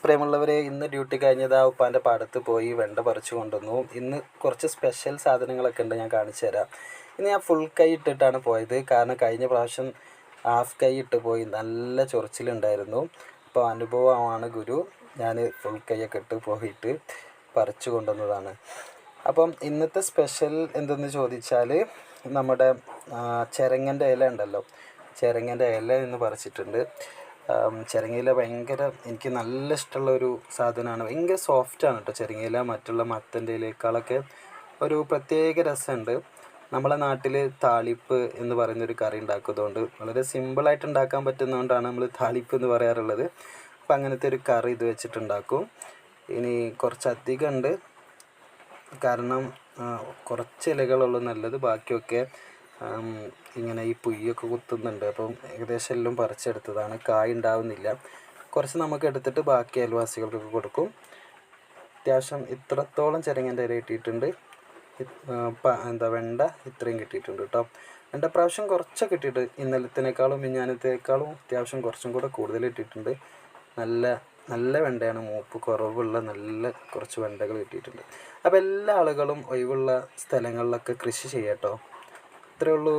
പ്രേമുള്ളവരെ, ഇന്ന് ഡ്യൂട്ടി കഴിഞ്ഞത് ഉപ്പാൻ്റെ പാടത്ത് പോയി വെണ്ട പറിച്ചു കൊണ്ടുവന്നു. ഇന്ന് കുറച്ച് സ്പെഷ്യൽ സാധനങ്ങളൊക്കെ ഉണ്ട്, ഞാൻ കാണിച്ചു തരാം. ഇന്ന് ഞാൻ ഫുൾ കൈ ഇട്ടിട്ടാണ് പോയത്, കാരണം കഴിഞ്ഞ പ്രാവശ്യം ഹാഫ് കൈ ഇട്ട് പോയി, നല്ല ചൊറിച്ചിലുണ്ടായിരുന്നു. അപ്പോൾ അനുഭവമാണ് ഗുരു. ഞാൻ ഫുൾ കൈയൊക്കെ ഇട്ട് പോയിട്ട് പറിച്ചു കൊണ്ടുവന്നതാണ്. അപ്പം ഇന്നത്തെ സ്പെഷ്യൽ എന്തെന്ന് ചോദിച്ചാൽ, നമ്മുടെ ചിരങ്ങൻ്റെ ഇല ഉണ്ടല്ലോ, ചിരങ്ങൻ്റെ ഇല ഇന്ന് പറിച്ചിട്ടുണ്ട്. ചിരങ്ങയില ഭയങ്കര എനിക്ക് നല്ല ഇഷ്ടമുള്ളൊരു സാധനമാണ്. ഭയങ്കര സോഫ്റ്റാണ് കേട്ടോ ചിരങ്ങയില. മറ്റുള്ള മത്തൻ്റെ ഇലയേക്കാളൊക്കെ ഒരു പ്രത്യേക രസമുണ്ട്. നമ്മളെ നാട്ടിൽ താളിപ്പ് എന്ന് പറയുന്നൊരു കറി ഉണ്ടാക്കുന്നതുകൊണ്ട് വളരെ സിമ്പിളായിട്ട് ഉണ്ടാക്കാൻ പറ്റുന്നതുകൊണ്ടാണ് നമ്മൾ താളിപ്പ് എന്ന് പറയാറുള്ളത്. അപ്പം അങ്ങനത്തെ ഒരു കറി ഇത് വെച്ചിട്ടുണ്ടാക്കും. ഇനി കുറച്ചധികം ഉണ്ട്, കാരണം കുറച്ച് ഇലകളുള്ളൂ നല്ലത്, ബാക്കിയൊക്കെ ഇങ്ങനെ ഈ പുയ്യൊക്കെ കുത്തുന്നുണ്ട്. അപ്പം ഏകദേശം എല്ലാം പറിച്ചെടുത്തതാണ്, കായ് ഉണ്ടാവുന്നില്ല. കുറച്ച് നമുക്ക് എടുത്തിട്ട് ബാക്കി അയൽവാസികൾക്കൊക്കെ കൊടുക്കും. അത്യാവശ്യം ഇത്രത്തോളം ചിരങ്ങൻ്റെ ഇല കിട്ടിയിട്ടുണ്ട്. വെണ്ട ഇത്രയും കിട്ടിയിട്ടുണ്ട് കേട്ടോ. വെണ്ട പ്രാവശ്യം കുറച്ച് കിട്ടിയിട്ട് ഇന്നലത്തേക്കാളും മിഞ്ഞാന്നത്തേക്കാളും അത്യാവശ്യം കുറച്ചും കൂടെ കൂടുതൽ കിട്ടിയിട്ടുണ്ട്. നല്ല വെണ്ടയാണ്, മൂപ്പ് കുറവുള്ള നല്ല കുറച്ച് വെണ്ടകൾ കിട്ടിയിട്ടുണ്ട്. അപ്പോൾ എല്ലാ ആളുകളും ഒഴിവുള്ള സ്ഥലങ്ങളിലൊക്കെ കൃഷി ചെയ്യാം കേട്ടോ. ഇത്രയേ ഉള്ളൂ.